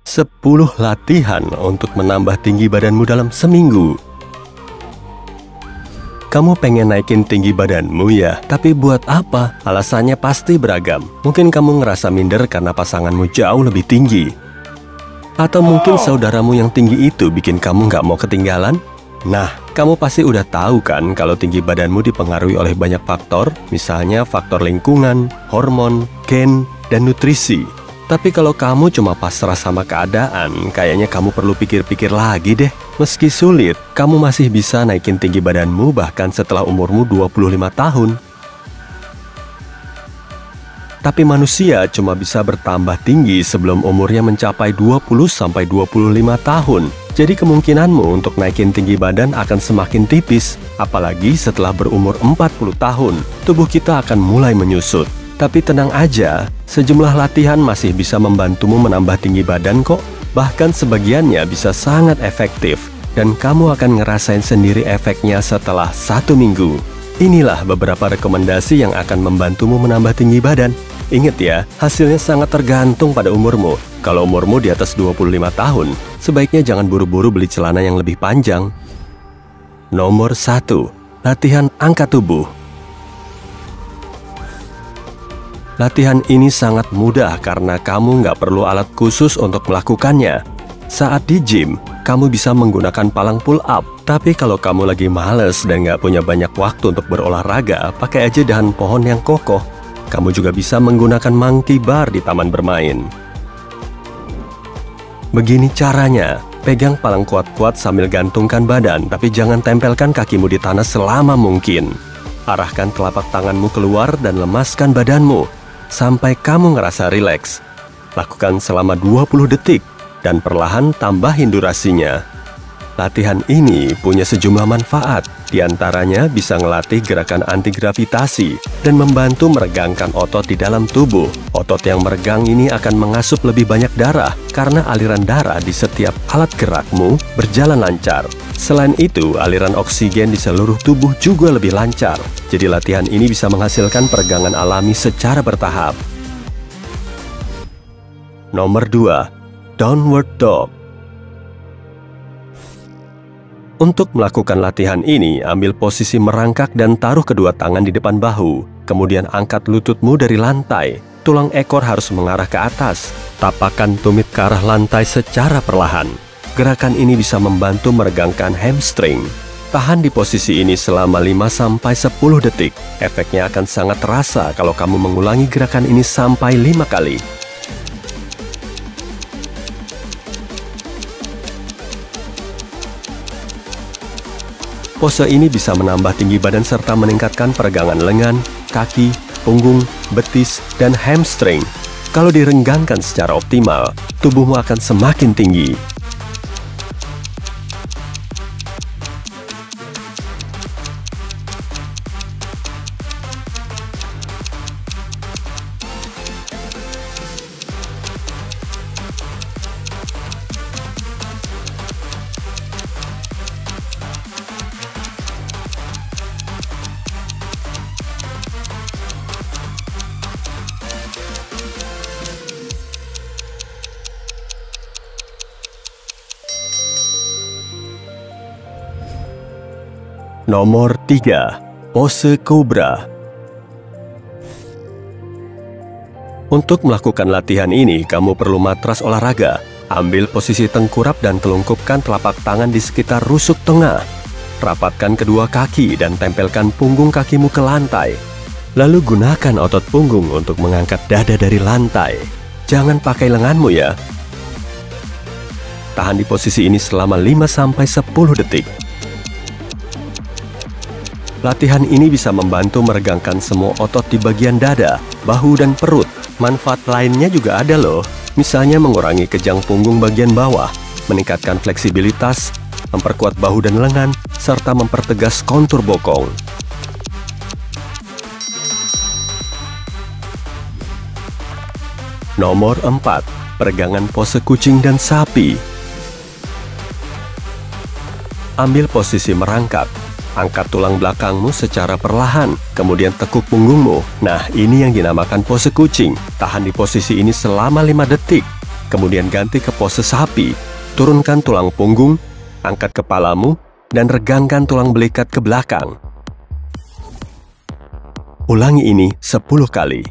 10 latihan untuk menambah tinggi badanmu dalam seminggu. Kamu pengen naikin tinggi badanmu ya, tapi buat apa? Alasannya pasti beragam. Mungkin kamu ngerasa minder karena pasanganmu jauh lebih tinggi. Atau mungkin saudaramu yang tinggi itu bikin kamu nggak mau ketinggalan? Nah, kamu pasti udah tahu kan kalau tinggi badanmu dipengaruhi oleh banyak faktor, misalnya faktor lingkungan, hormon, gen, dan nutrisi. Tapi kalau kamu cuma pasrah sama keadaan, kayaknya kamu perlu pikir-pikir lagi deh. Meski sulit, kamu masih bisa naikin tinggi badanmu bahkan setelah umurmu 25 tahun. Tapi manusia cuma bisa bertambah tinggi sebelum umurnya mencapai 20-25 tahun. Jadi kemungkinanmu untuk naikin tinggi badan akan semakin tipis. Apalagi setelah berumur 40 tahun, tubuh kita akan mulai menyusut. Tapi tenang aja, sejumlah latihan masih bisa membantumu menambah tinggi badan kok. Bahkan sebagiannya bisa sangat efektif. Dan kamu akan ngerasain sendiri efeknya setelah 1 minggu. Inilah beberapa rekomendasi yang akan membantumu menambah tinggi badan. Ingat ya, hasilnya sangat tergantung pada umurmu. Kalau umurmu di atas 25 tahun, sebaiknya jangan buru-buru beli celana yang lebih panjang. Nomor 1. Latihan angkat tubuh. Latihan ini sangat mudah karena kamu nggak perlu alat khusus untuk melakukannya. Saat di gym, kamu bisa menggunakan palang pull up. Tapi kalau kamu lagi males dan nggak punya banyak waktu untuk berolahraga, pakai aja dahan pohon yang kokoh. Kamu juga bisa menggunakan monkey bar di taman bermain. Begini caranya, pegang palang kuat-kuat sambil gantungkan badan, tapi jangan tempelkan kakimu di tanah selama mungkin. Arahkan telapak tanganmu keluar dan lemaskan badanmu sampai kamu ngerasa rileks. Lakukan selama 20 detik dan perlahan tambahin durasinya. Latihan ini punya sejumlah manfaat, diantaranya bisa ngelatih gerakan anti-gravitasi dan membantu meregangkan otot di dalam tubuh. Otot yang meregang ini akan mengasup lebih banyak darah karena aliran darah di setiap alat gerakmu berjalan lancar. Selain itu, aliran oksigen di seluruh tubuh juga lebih lancar. Jadi latihan ini bisa menghasilkan peregangan alami secara bertahap. Nomor 2. Downward Dog. Untuk melakukan latihan ini, ambil posisi merangkak dan taruh kedua tangan di depan bahu. Kemudian angkat lututmu dari lantai. Tulang ekor harus mengarah ke atas. Tapakkan tumit ke arah lantai secara perlahan. Gerakan ini bisa membantu meregangkan hamstring. Tahan di posisi ini selama 5-10 detik. Efeknya akan sangat terasa kalau kamu mengulangi gerakan ini sampai 5 kali. Pose ini bisa menambah tinggi badan serta meningkatkan peregangan lengan, kaki, punggung, betis, dan hamstring. Kalau direnggangkan secara optimal, tubuhmu akan semakin tinggi. Nomor 3. Pose Cobra. Untuk melakukan latihan ini, kamu perlu matras olahraga. Ambil posisi tengkurap dan telungkupkan telapak tangan di sekitar rusuk tengah. Rapatkan kedua kaki dan tempelkan punggung kakimu ke lantai. Lalu gunakan otot punggung untuk mengangkat dada dari lantai. Jangan pakai lenganmu ya. Tahan di posisi ini selama 5-10 detik. Latihan ini bisa membantu meregangkan semua otot di bagian dada, bahu, dan perut. Manfaat lainnya juga ada loh, misalnya mengurangi kejang punggung bagian bawah, meningkatkan fleksibilitas, memperkuat bahu dan lengan, serta mempertegas kontur bokong. Nomor 4. Peregangan pose kucing dan sapi. Ambil posisi merangkak. Angkat tulang belakangmu secara perlahan, kemudian tekuk punggungmu. Nah, ini yang dinamakan pose kucing. Tahan di posisi ini selama 5 detik. kemudian ganti ke pose sapi. Turunkan tulang punggung, angkat kepalamu, dan regangkan tulang belikat ke belakang. Ulangi ini 10 kali.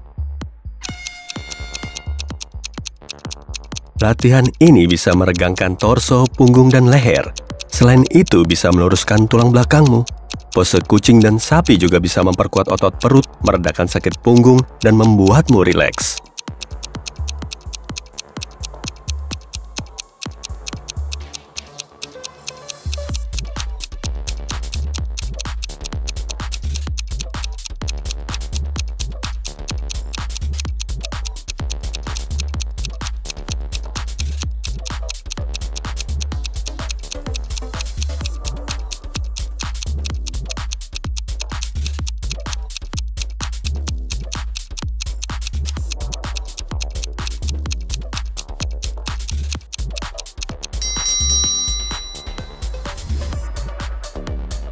Latihan ini bisa meregangkan torso, punggung, dan leher. Selain itu, bisa meluruskan tulang belakangmu. Pose kucing dan sapi juga bisa memperkuat otot perut, meredakan sakit punggung, dan membuatmu rileks.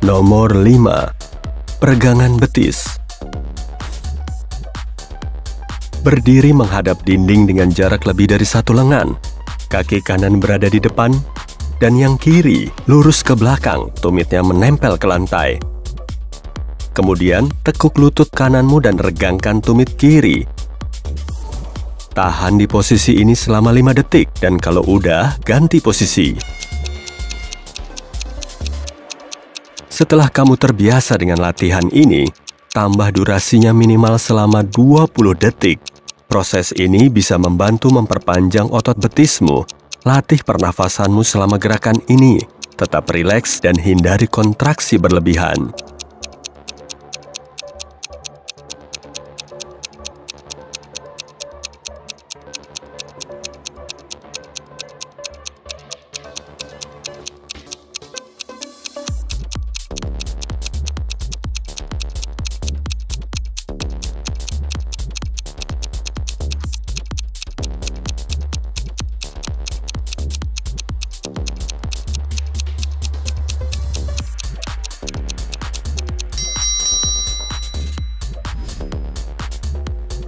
Nomor 5. Peregangan betis. Berdiri menghadap dinding dengan jarak lebih dari 1 lengan. Kaki kanan berada di depan, dan yang kiri lurus ke belakang, tumitnya menempel ke lantai. Kemudian, tekuk lutut kananmu dan regangkan tumit kiri. Tahan di posisi ini selama 5 detik, dan kalau udah, ganti posisi. Setelah kamu terbiasa dengan latihan ini, tambah durasinya minimal selama 20 detik. Proses ini bisa membantu memperpanjang otot betismu. Latih pernafasanmu selama gerakan ini. Tetap rileks dan hindari kontraksi berlebihan.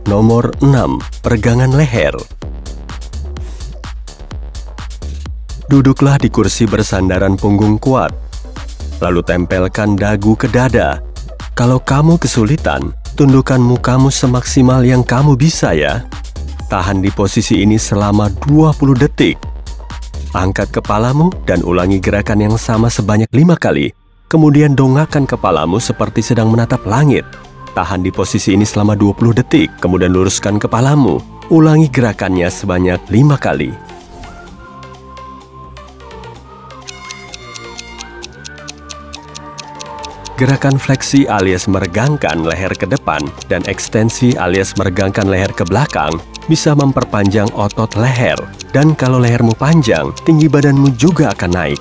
Nomor 6. Peregangan leher. Duduklah di kursi bersandaran punggung kuat, lalu tempelkan dagu ke dada. Kalau kamu kesulitan, tundukkan mukamu semaksimal yang kamu bisa ya. Tahan di posisi ini selama 20 detik. Angkat kepalamu dan ulangi gerakan yang sama sebanyak 5 kali. Kemudian dongakkan kepalamu seperti sedang menatap langit. Tahan di posisi ini selama 20 detik, kemudian luruskan kepalamu. Ulangi gerakannya sebanyak 5 kali. Gerakan fleksi alias meregangkan leher ke depan dan ekstensi alias meregangkan leher ke belakang bisa memperpanjang otot leher. Dan kalau lehermu panjang, tinggi badanmu juga akan naik.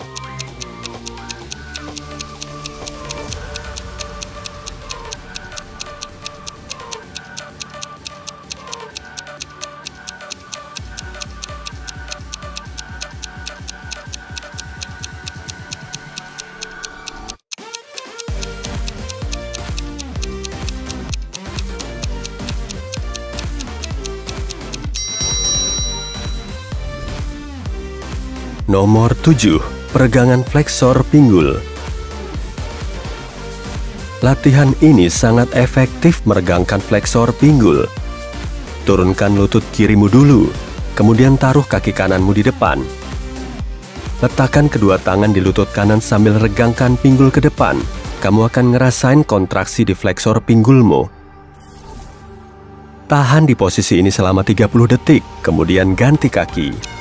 Nomor 7. Peregangan fleksor pinggul. Latihan ini sangat efektif meregangkan fleksor pinggul. Turunkan lutut kirimu dulu, kemudian taruh kaki kananmu di depan. Letakkan kedua tangan di lutut kanan sambil regangkan pinggul ke depan. Kamu akan ngerasain kontraksi di fleksor pinggulmu. Tahan di posisi ini selama 30 detik, kemudian ganti kaki.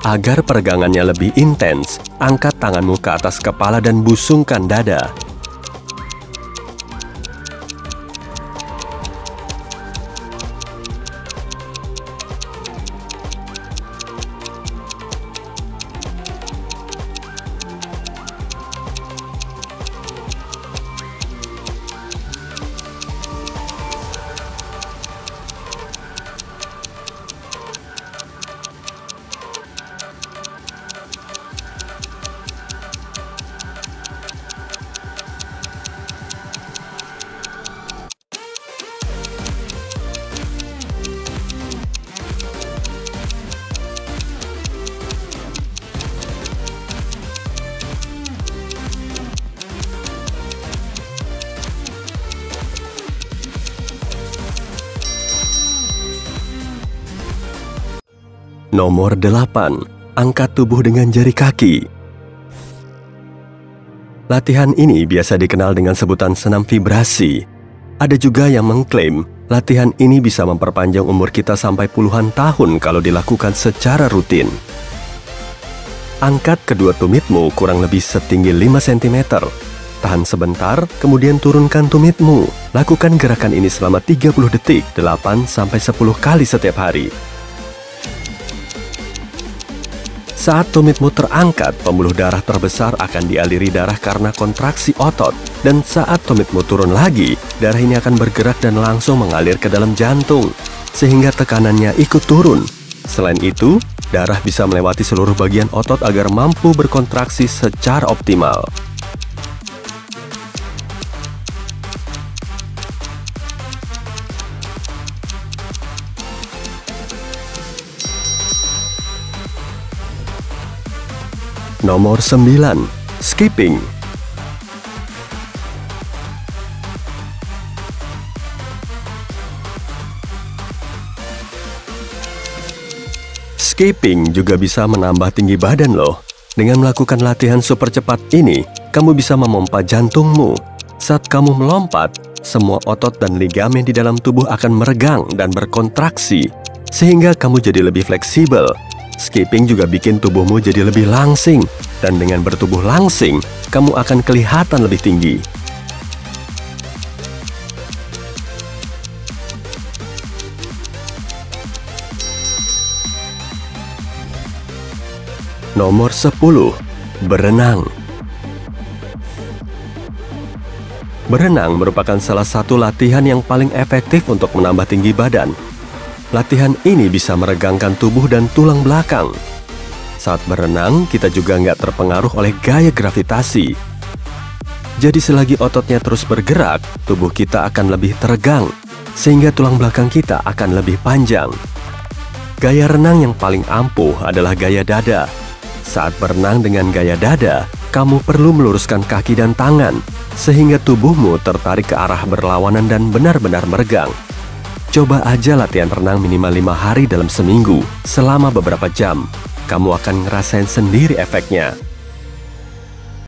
Agar peregangannya lebih intens, angkat tanganmu ke atas kepala dan busungkan dada. Nomor 8. Angkat tubuh dengan jari kaki. Latihan ini biasa dikenal dengan sebutan senam vibrasi. Ada juga yang mengklaim latihan ini bisa memperpanjang umur kita sampai puluhan tahun kalau dilakukan secara rutin. Angkat kedua tumitmu kurang lebih setinggi 5 cm. Tahan sebentar, kemudian turunkan tumitmu. Lakukan gerakan ini selama 30 detik, 8-10 kali setiap hari. Saat tumitmu terangkat, pembuluh darah terbesar akan dialiri darah karena kontraksi otot. Dan saat tumitmu turun lagi, darah ini akan bergerak dan langsung mengalir ke dalam jantung, sehingga tekanannya ikut turun. Selain itu, darah bisa melewati seluruh bagian otot agar mampu berkontraksi secara optimal. Nomor 9. Skipping. Skipping juga bisa menambah tinggi badan loh. Dengan melakukan latihan super cepat ini, kamu bisa memompa jantungmu. Saat kamu melompat, semua otot dan ligamen di dalam tubuh akan meregang dan berkontraksi, sehingga kamu jadi lebih fleksibel. Skipping juga bikin tubuhmu jadi lebih langsing, dan dengan bertubuh langsing, kamu akan kelihatan lebih tinggi. Nomor 10. Berenang. Berenang merupakan salah satu latihan yang paling efektif untuk menambah tinggi badan. Latihan ini bisa meregangkan tubuh dan tulang belakang. Saat berenang, kita juga nggak terpengaruh oleh gaya gravitasi. Jadi selagi ototnya terus bergerak, tubuh kita akan lebih teregang, sehingga tulang belakang kita akan lebih panjang. Gaya renang yang paling ampuh adalah gaya dada. Saat berenang dengan gaya dada, kamu perlu meluruskan kaki dan tangan, sehingga tubuhmu tertarik ke arah berlawanan dan benar-benar meregang. Coba aja latihan renang minimal 5 hari dalam seminggu, selama beberapa jam. Kamu akan ngerasain sendiri efeknya.